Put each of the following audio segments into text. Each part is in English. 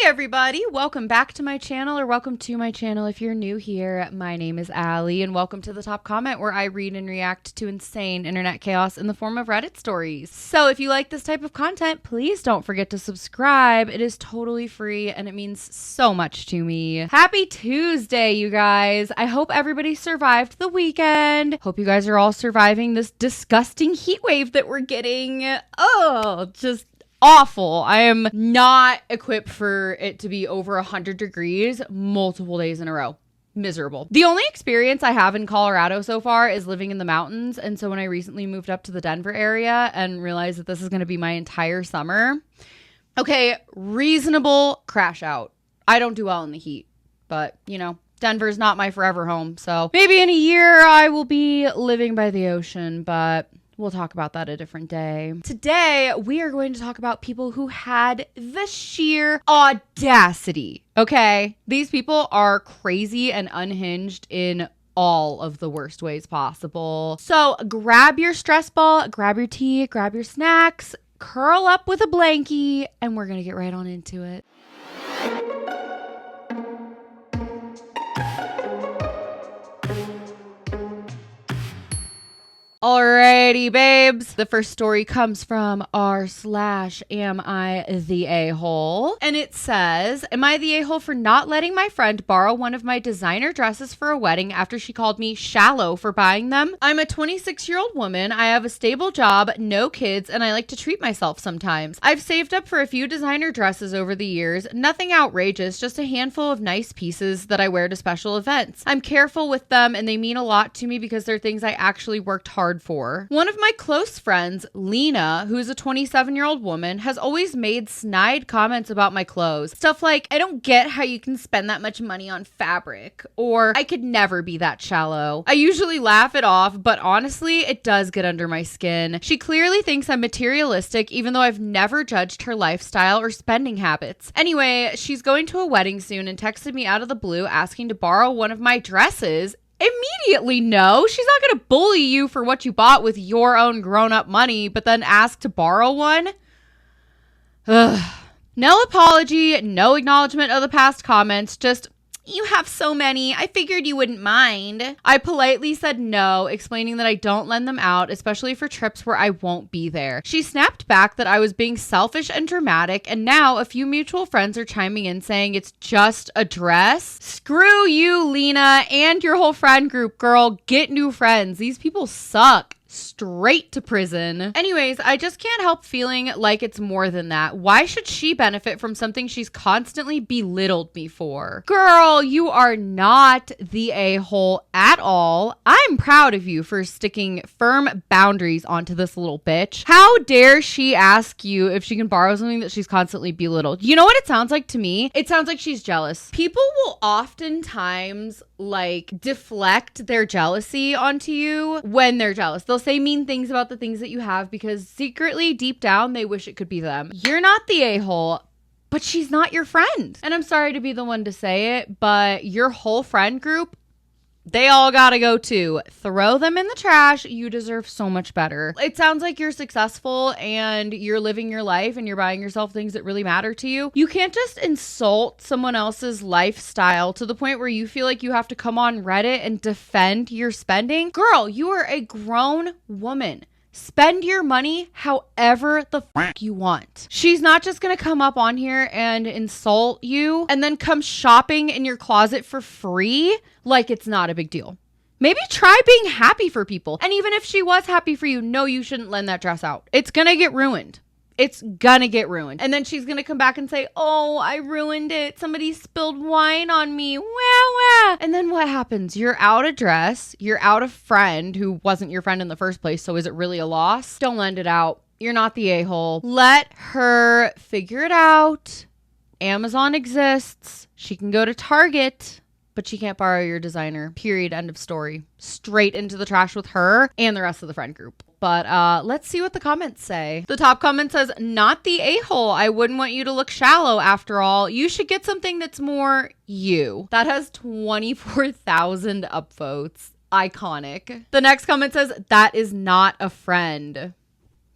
everybody, welcome back to my channel, or welcome to my channel if you're new here. My name is Allie, and welcome to the top comment where I read and react to insane internet chaos in the form of Reddit stories. So if you like this type of content, please don't forget to subscribe. It is totally free and it means so much to me. Happy Tuesday, you guys. I hope everybody survived the weekend. Hope you guys are all surviving this disgusting heat wave that we're getting. Oh, just awful. I am not equipped for it to be over 100 degrees multiple days in a row. Miserable. The only experience I have in Colorado so far is living in the mountains. And so when I recently moved up to the Denver area and realized that this is going to be my entire summer, okay, reasonable crash out. I don't do well in the heat, but you know, Denver's not my forever home. So maybe in a year I will be living by the ocean, but we'll talk about that a different day. Today, we are going to talk about people who had the sheer audacity, okay? These people are crazy and unhinged in all of the worst ways possible. So grab your stress ball, grab your tea, grab your snacks, curl up with a blankie, and we're gonna get right on into it. Alrighty, babes. The first story comes from r/am I the a-hole? And it says, am I the a-hole for not letting my friend borrow one of my designer dresses for a wedding after she called me shallow for buying them? I'm a 26-year-old woman. I have a stable job, no kids, and I like to treat myself sometimes. I've saved up for a few designer dresses over the years. Nothing outrageous, just a handful of nice pieces that I wear to special events. I'm careful with them and they mean a lot to me because they're things I actually worked hard for. One of my close friends, Lena, who's a 27-year-old woman, has always made snide comments about my clothes. Stuff like, I don't get how you can spend that much money on fabric, or I could never be that shallow. I usually laugh it off, but honestly, it does get under my skin. She clearly thinks I'm materialistic, even though I've never judged her lifestyle or spending habits. Anyway, she's going to a wedding soon and texted me out of the blue asking to borrow one of my dresses. Immediately no. She's not going to bully you for what you bought with your own grown-up money, but then ask to borrow one? Ugh. No apology, no acknowledgement of the past comments, just, you have so many, I figured you wouldn't mind. I politely said no, explaining that I don't lend them out, especially for trips where I won't be there. She snapped back that I was being selfish and dramatic, and now a few mutual friends are chiming in saying it's just a dress. Screw you, Lena, and your whole friend group, girl. Get new friends. These people suck. Straight to prison. Anyways, I just can't help feeling like it's more than that. Why should she benefit from something she's constantly belittled me for? Girl, you are not the a-hole at all. I'm proud of you for sticking firm boundaries onto this little bitch. How dare she ask you if she can borrow something that she's constantly belittled? You know what it sounds like to me? It sounds like she's jealous. People will oftentimes like deflect their jealousy onto you when they're jealous. They'll say mean things about the things that you have because secretly deep down they wish it could be them. You're not the a-hole, but she's not your friend. And I'm sorry to be the one to say it, but your whole friend group, they all gotta go too. Throw them in the trash. You deserve so much better. It sounds like you're successful and you're living your life and you're buying yourself things that really matter to you. You can't just insult someone else's lifestyle to the point where you feel like you have to come on Reddit and defend your spending. Girl, you are a grown woman. Spend your money however the fuck you want. She's not just gonna come up on here and insult you and then come shopping in your closet for free like it's not a big deal. Maybe try being happy for people. And even if she was happy for you, no, you shouldn't lend that dress out. It's gonna get ruined. It's gonna get ruined. And then she's gonna come back and say, oh, I ruined it. Somebody spilled wine on me. Wah, wah. And then what happens? You're out a dress. You're out a friend who wasn't your friend in the first place. So is it really a loss? Don't lend it out. You're not the a-hole. Let her figure it out. Amazon exists. She can go to Target, but she can't borrow your designer. Period. End of story. Straight into the trash with her and the rest of the friend group. But let's see what the comments say. The top comment says, not the a-hole. I wouldn't want you to look shallow after all. You should get something that's more you. That has 24,000 upvotes. Iconic. The next comment says, that is not a friend.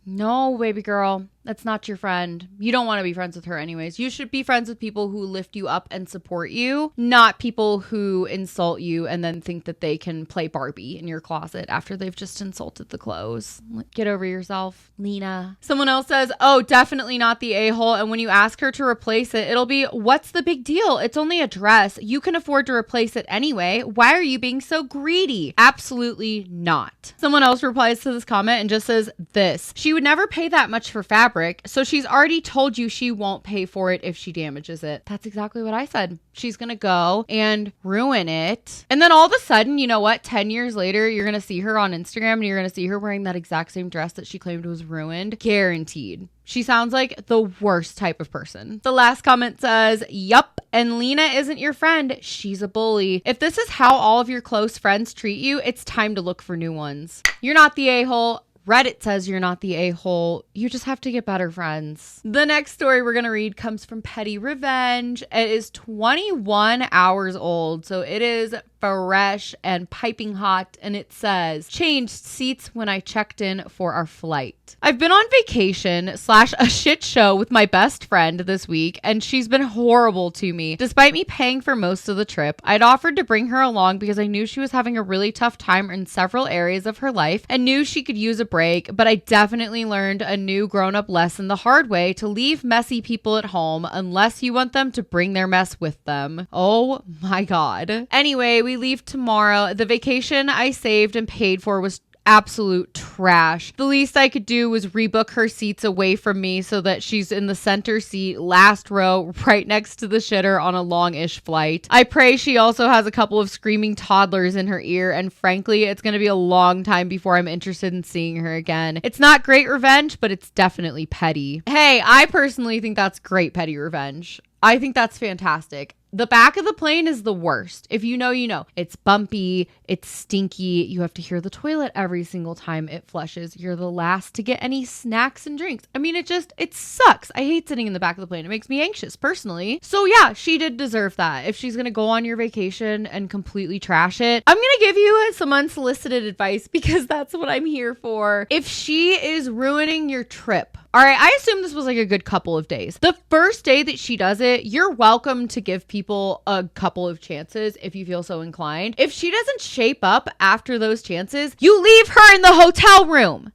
No, baby girl. That's not your friend. You don't want to be friends with her anyways. You should be friends with people who lift you up and support you, not people who insult you and then think that they can play Barbie in your closet after they've just insulted the clothes. Get over yourself, Lena. Someone else says, oh, definitely not the a-hole. And when you ask her to replace it, it'll be, what's the big deal? It's only a dress. You can afford to replace it anyway. Why are you being so greedy? Absolutely not. Someone else replies to this comment and just says this. She would never pay that much for fabric. So she's already told you she won't pay for it if she damages it. That's exactly what I said. She's going to go and ruin it. And then all of a sudden, you know what? 10 years later, you're going to see her on Instagram and you're going to see her wearing that exact same dress that she claimed was ruined. Guaranteed. She sounds like the worst type of person. The last comment says, yup, and Lena isn't your friend. She's a bully. If this is how all of your close friends treat you, it's time to look for new ones. You're not the a-hole. Reddit says you're not the a-hole. You just have to get better friends. The next story we're going to read comes from Petty Revenge. It is 21 hours old, so it is fresh and piping hot, and it says, changed seats when I checked in for our flight. I've been on vacation / a shit show with my best friend this week, and she's been horrible to me. Despite me paying for most of the trip, I'd offered to bring her along because I knew she was having a really tough time in several areas of her life and knew she could use a break, but I definitely learned a new grown-up lesson the hard way to leave messy people at home unless you want them to bring their mess with them. Oh my God. Anyway, we leave tomorrow. The vacation I saved and paid for was absolute trash. The least I could do was rebook her seats away from me so that she's in the center seat, last row, right next to the shitter on a long-ish flight. I pray she also has a couple of screaming toddlers in her ear, and frankly, it's going to be a long time before I'm interested in seeing her again. It's not great revenge, but it's definitely petty. Hey, I personally think that's great petty revenge. I think that's fantastic. The back of the plane is the worst. If you know, you know. It's bumpy. It's stinky. You have to hear the toilet every single time it flushes. You're the last to get any snacks and drinks. I mean, it sucks. I hate sitting in the back of the plane. It makes me anxious personally. So yeah, she did deserve that. If she's going to go on your vacation and completely trash it, I'm going to give you some unsolicited advice because that's what I'm here for. If she is ruining your trip, all right, I assume this was like a good couple of days. The first day that she does it, you're welcome to give people a couple of chances if you feel so inclined. If she doesn't shape up after those chances, you leave her in the hotel room.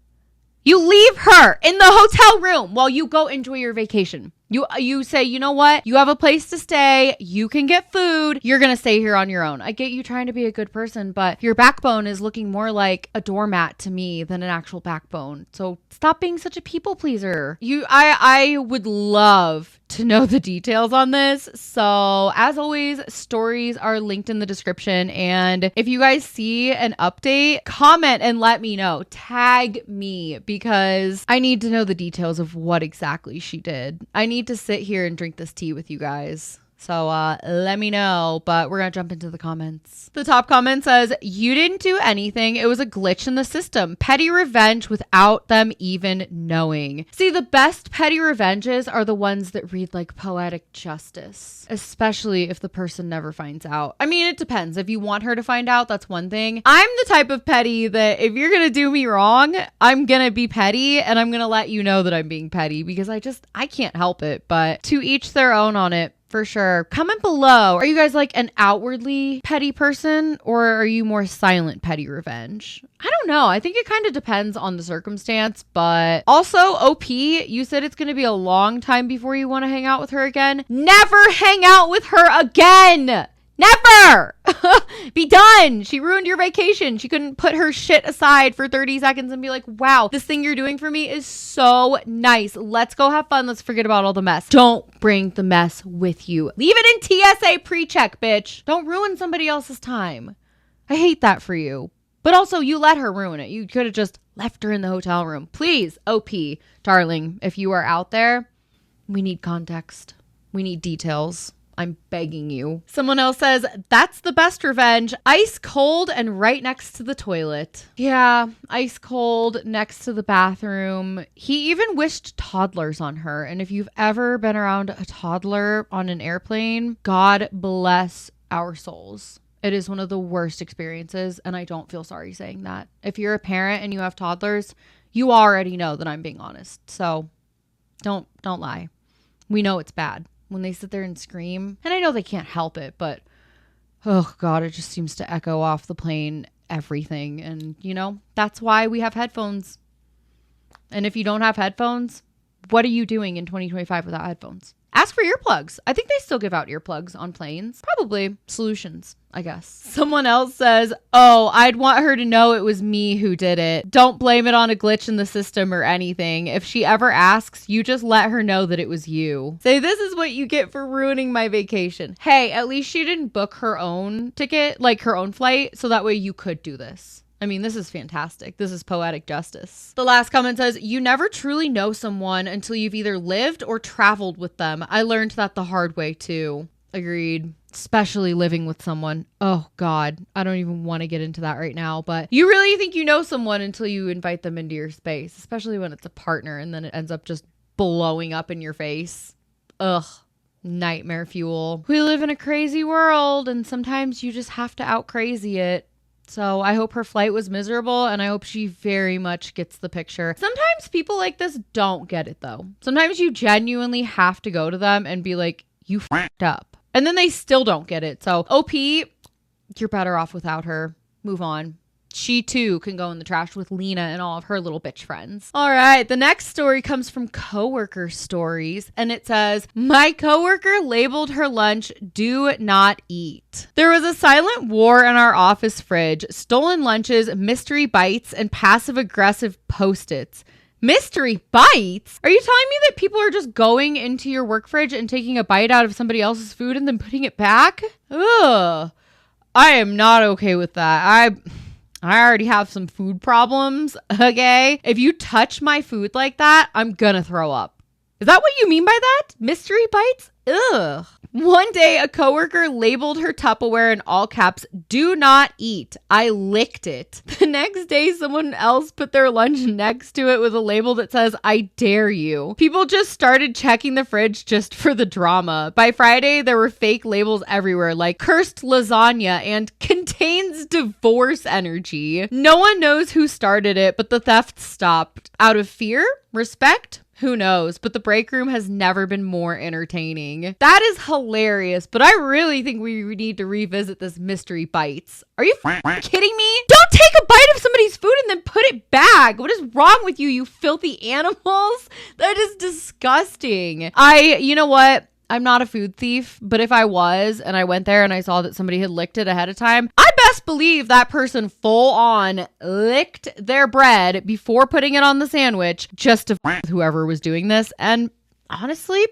You leave her in the hotel room while you go enjoy your vacation. You say, you know what? You have a place to stay. You can get food. You're going to stay here on your own. I get you trying to be a good person, but your backbone is looking more like a doormat to me than an actual backbone. So stop being such a people pleaser. I would love to know the details on this. So as always, stories are linked in the description. And if you guys see an update, comment and let me know. Tag me because I need to know the details of what exactly she did. I need to sit here and drink this tea with you guys. So let me know, but we're going to jump into the comments. The top comment says, you didn't do anything. It was a glitch in the system. Petty revenge without them even knowing. See, the best petty revenges are the ones that read like poetic justice, especially if the person never finds out. I mean, it depends. If you want her to find out, that's one thing. I'm the type of petty that if you're going to do me wrong, I'm going to be petty and I'm going to let you know that I'm being petty because I can't help it, but to each their own on it. For sure. Comment below. Are you guys like an outwardly petty person or are you more silent petty revenge? I don't know. I think it kind of depends on the circumstance, but also OP, you said it's going to be a long time before you want to hang out with her again. Never hang out with her again. Never! Be done! She ruined your vacation. She couldn't put her shit aside for 30 seconds and be like, wow, this thing you're doing for me is so nice. Let's go have fun. Let's forget about all the mess. Don't bring the mess with you. Leave it in TSA pre-check, bitch. Don't ruin somebody else's time. I hate that for you. But also, you let her ruin it. You could have just left her in the hotel room. Please, OP, darling, if you are out there, we need context. We need details. I'm begging you. Someone else says, that's the best revenge. Ice cold and right next to the toilet. Yeah, ice cold next to the bathroom. He even wished toddlers on her. And if you've ever been around a toddler on an airplane, God bless our souls. It is one of the worst experiences. And I don't feel sorry saying that. If you're a parent and you have toddlers, you already know that I'm being honest. So Don't lie. We know it's bad when they sit there and scream. And I know they can't help it, but oh God, it just seems to echo off the plane everything. And that's why we have headphones. And if you don't have headphones, what are you doing in 2025 without headphones? Ask for earplugs. I think they still give out earplugs on planes. Probably solutions, I guess. Someone else says, oh, I'd want her to know it was me who did it. Don't blame it on a glitch in the system or anything. If she ever asks, you just let her know that it was you. Say, this is what you get for ruining my vacation. Hey, at least she didn't book her own ticket, like her own flight, so that way you could do this. I mean, this is fantastic. This is poetic justice. The last comment says, you never truly know someone until you've either lived or traveled with them. I learned that the hard way too. Agreed. Especially living with someone. Oh God, I don't even want to get into that right now, but you really think you know someone until you invite them into your space, especially when it's a partner and then it ends up just blowing up in your face. Ugh. Nightmare fuel. We live in a crazy world and sometimes you just have to out crazy it. So I hope her flight was miserable and I hope she very much gets the picture. Sometimes people like this don't get it though. Sometimes you genuinely have to go to them and be like, you f***ed up. And then they still don't get it. So OP, you're better off without her. Move on. She too can go in the trash with Lena and all of her little bitch friends. All right, the next story comes from Coworker Stories, and it says, my coworker labeled her lunch, do not eat. There was a silent war in our office fridge, stolen lunches, mystery bites, and passive-aggressive Post-its. Mystery bites? Are you telling me that people are just going into your work fridge and taking a bite out of somebody else's food and then putting it back? Ugh. I am not okay with that. I already have some food problems, okay? If you touch my food like that, I'm gonna throw up. Is that what you mean by that? Mystery bites? Ugh. One day, a coworker labeled her Tupperware in all caps, do not eat. I licked it. The next day, someone else put their lunch next to it with a label that says, I dare you. People just started checking the fridge just for the drama. By Friday, there were fake labels everywhere like cursed lasagna and contains divorce energy. No one knows who started it, but the theft stopped. Out of fear? Respect? Who knows? But the break room has never been more entertaining. That is hilarious, but I really think we need to revisit this mystery bites. Are you kidding me? Don't take a bite of somebody's food and then put it back. What is wrong with you, you filthy animals? That is disgusting. You know what? I'm not a food thief, but if I was and I went there and I saw that somebody had licked it ahead of time, I best believe that person full on licked their bread before putting it on the sandwich just to f with whoever was doing this. And honestly,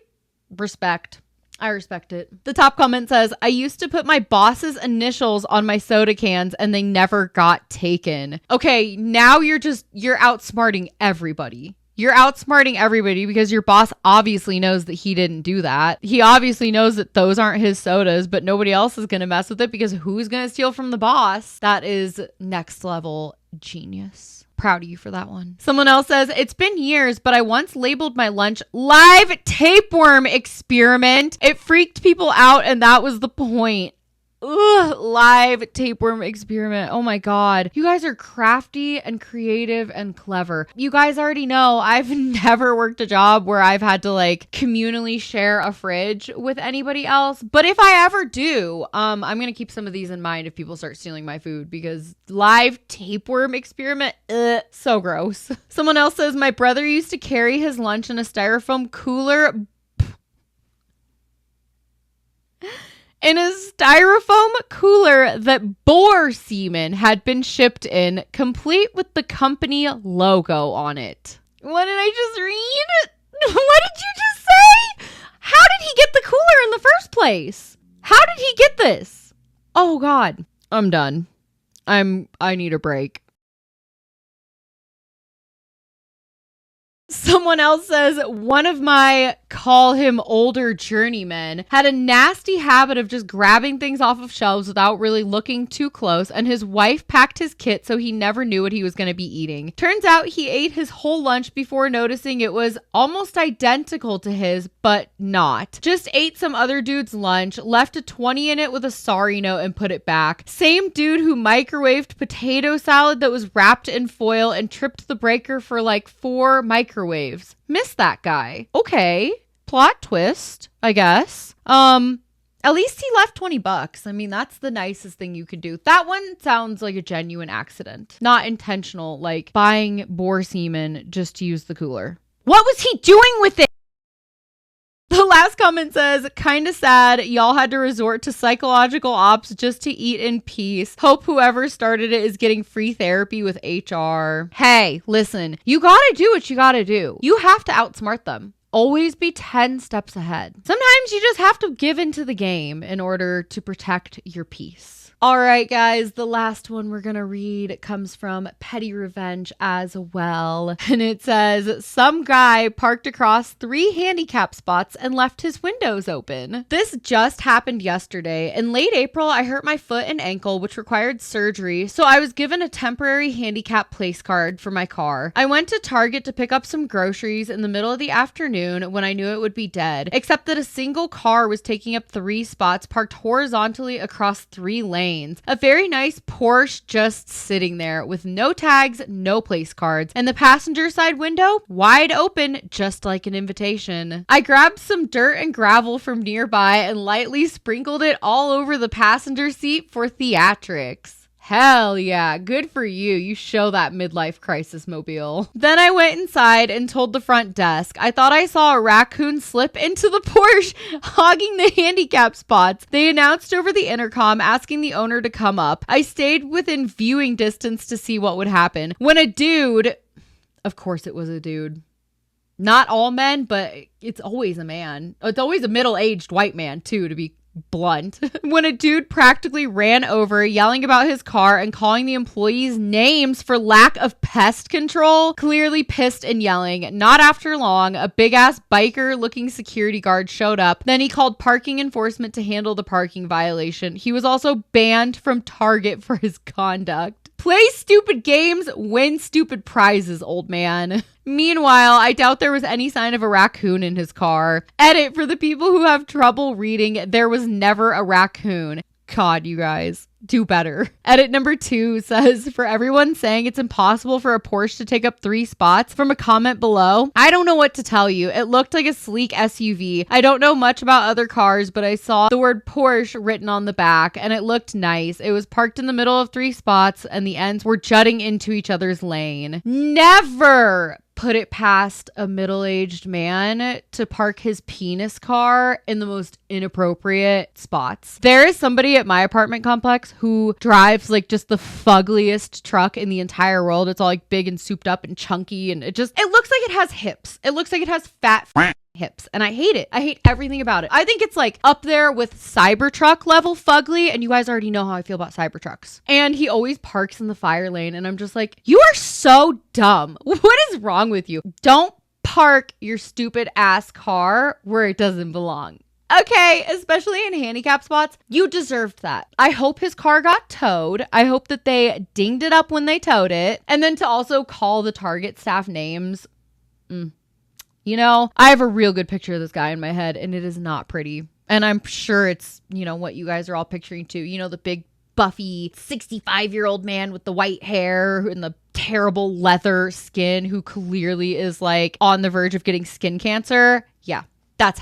respect. I respect it. The top comment says, I used to put my boss's initials on my soda cans and they never got taken. Okay, now you're outsmarting everybody. You're outsmarting everybody because your boss obviously knows that he didn't do that. He obviously knows that those aren't his sodas, but nobody else is going to mess with it because who's going to steal from the boss? That is next level genius. Proud of you for that one. Someone else says, it's been years, but I once labeled my lunch live tapeworm experiment. It freaked people out and that was the point. Ugh, live tapeworm experiment. Oh my God. You guys are crafty and creative and clever. You guys already know I've never worked a job where I've had to communally share a fridge with anybody else. But if I ever do, I'm going to keep some of these in mind if people start stealing my food because live tapeworm experiment, so gross. Someone else says, my brother used to carry his lunch in a styrofoam cooler. In a styrofoam cooler that boar semen had been shipped in, complete with the company logo on it. What did I just read? What did you just say? How did he get the cooler in the first place? How did he get this? Oh God, I'm done. I need a break. Someone else says, one of my call him older journeyman, had a nasty habit of just grabbing things off of shelves without really looking too close, and his wife packed his kit so he never knew what he was going to be eating. Turns out he ate his whole lunch before noticing it was almost identical to his, but not. Just ate some other dude's lunch, left a 20 in it with a sorry note, and put it back. Same dude who microwaved potato salad that was wrapped in foil and tripped the breaker for like 4 microwaves. Miss that guy. Okay. Plot twist, I guess. At least he left $20. I mean, that's the nicest thing you could do. That one sounds like a genuine accident. Not intentional, like buying boar semen just to use the cooler. What was he doing with it? The last comment says, kinda sad y'all had to resort to psychological ops just to eat in peace. Hope whoever started it is getting free therapy with HR. Hey, listen, you gotta do what you gotta do. You have to outsmart them. Always be 10 steps ahead. Sometimes you just have to give into the game in order to protect your peace. All right, guys, the last one we're going to read comes from Petty Revenge as well. And it says, some guy parked across 3 handicap spots and left his windows open. This just happened yesterday. In late April, I hurt my foot and ankle, which required surgery. So I was given a temporary handicap place card for my car. I went to Target to pick up some groceries in the middle of the afternoon when I knew it would be dead, except that a single car was taking up 3 spots parked horizontally across 3 lanes. A very nice Porsche just sitting there with no tags, no place cards, and the passenger side window wide open, just like an invitation. I grabbed some dirt and gravel from nearby and lightly sprinkled it all over the passenger seat for theatrics. Hell yeah, good for you. You show that midlife crisis mobile. Then I went inside and told the front desk. I thought I saw a raccoon slip into the Porsche, hogging the handicap spots. They announced over the intercom, asking the owner to come up. I stayed within viewing distance to see what would happen. When a dude, of course it was a dude. Not all men, but it's always a man. It's always a middle-aged white man too, to be blunt. When a dude practically ran over, yelling about his car and calling the employees names for lack of pest control, clearly pissed and yelling. Not after long, a big ass biker looking security guard showed up. Then he called parking enforcement to handle the parking violation. He was also banned from Target for his conduct. Play stupid games, win stupid prizes, old man. Meanwhile, I doubt there was any sign of a raccoon in his car. Edit for the people who have trouble reading, there was never a raccoon. God, you guys, do better. Edit number 2 says, for everyone saying it's impossible for a Porsche to take up 3 spots, from a comment below, I don't know what to tell you. It looked like a sleek SUV. I don't know much about other cars, but I saw the word Porsche written on the back and it looked nice. It was parked in the middle of 3 spots and the ends were jutting into each other's lane. Never put it past a middle-aged man to park his penis car in the most inappropriate spots. There is somebody at my apartment complex who drives like just the fuggliest truck in the entire world. It's all like big and souped up and chunky, and it looks like it has hips. It looks like it has fat hips, and I hate it. I hate everything about it. I think it's like up there with Cybertruck level fugly, and you guys already know how I feel about Cybertrucks. And he always parks in the fire lane, and I'm just like, you are so dumb. What is wrong with you? Don't park your stupid ass car where it doesn't belong. Okay, especially in handicap spots, you deserved that. I hope his car got towed. I hope that they dinged it up when they towed it. And then to also call the Target staff names. You know, I have a real good picture of this guy in my head, and it is not pretty. And I'm sure it's, you know, what you guys are all picturing too. You know, the big, buffy, 65-year-old man with the white hair and the terrible leather skin who clearly is like on the verge of getting skin cancer. Yeah, that's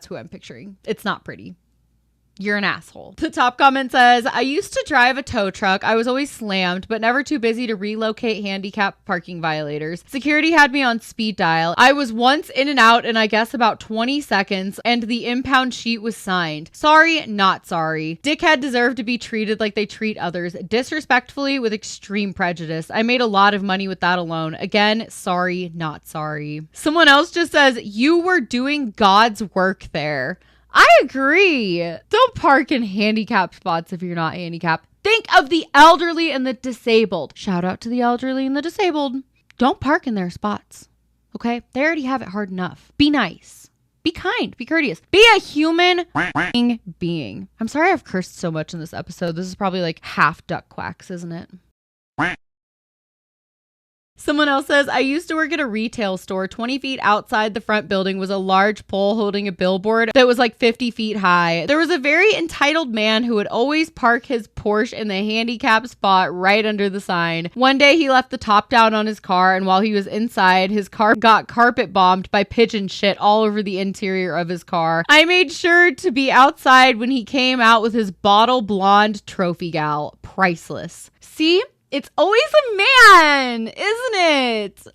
who I'm picturing. It's not pretty. You're an asshole. The top comment says, I used to drive a tow truck. I was always slammed, but never too busy to relocate handicap parking violators. Security had me on speed dial. I was once in and out in, I guess, about 20 seconds, and the impound sheet was signed. Sorry, not sorry. Dickhead deserved to be treated like they treat others, disrespectfully with extreme prejudice. I made a lot of money with that alone. Again, sorry, not sorry. Someone else just says, you were doing God's work there. I agree. Don't park in handicap spots if you're not handicapped. Think of the elderly and the disabled. Shout out to the elderly and the disabled. Don't park in their spots. Okay? They already have it hard enough. Be nice. Be kind. Be courteous. Be a human being. I'm sorry I've cursed so much in this episode. This is probably like half duck quacks, isn't it? Someone else says, I used to work at a retail store. 20 feet outside the front building was a large pole holding a billboard that was like 50 feet high. There was a very entitled man who would always park his Porsche in the handicap spot right under the sign. One day he left the top down on his car, and while he was inside, his car got carpet bombed by pigeon shit all over the interior of his car. I made sure to be outside when he came out with his bottle blonde trophy gal. Priceless. See? It's always a man, isn't it?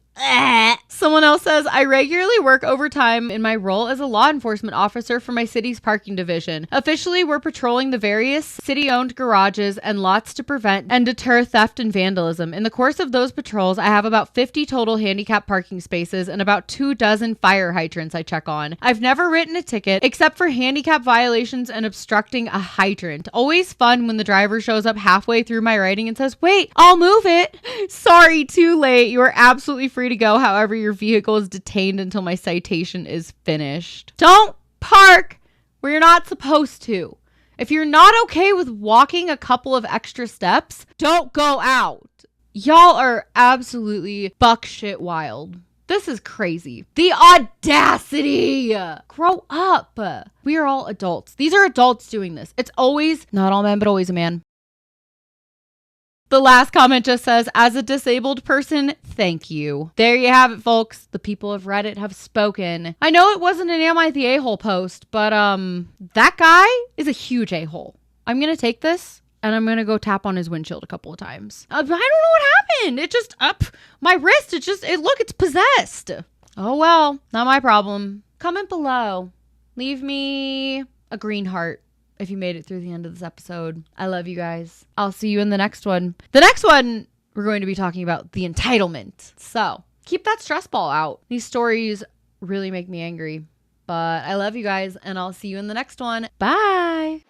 Someone else says, I regularly work overtime in my role as a law enforcement officer for my city's parking division. Officially, we're patrolling the various city-owned garages and lots to prevent and deter theft and vandalism. In the course of those patrols, I have about 50 total handicap parking spaces and about 24 fire hydrants I check on. I've never written a ticket except for handicap violations and obstructing a hydrant. Always fun when the driver shows up halfway through my writing and says, wait, I'll move it. Sorry, too late. You are absolutely free to go. However, your vehicle is detained until my citation is finished. Don't park where you're not supposed to. If you're not okay with walking a couple of extra steps, don't go out. Y'all are absolutely buckshit wild. This is crazy. The audacity. Grow up. We are all adults. These are adults doing this. It's always not all men, but always a man. The last comment just says, as a disabled person, thank you. There you have it, folks. The people of Reddit have spoken. I know it wasn't an Am I the A-hole post, but that guy is a huge a-hole. I'm going to take this and I'm going to go tap on his windshield a couple of times. I don't know what happened. It just my wrist. Look, it's possessed. Oh, well, not my problem. Comment below. Leave me a green heart if you made it through the end of this episode. I love you guys. I'll see you in the next one. The next one, we're going to be talking about the entitlement. So keep that stress ball out. These stories really make me angry, but I love you guys and I'll see you in the next one. Bye.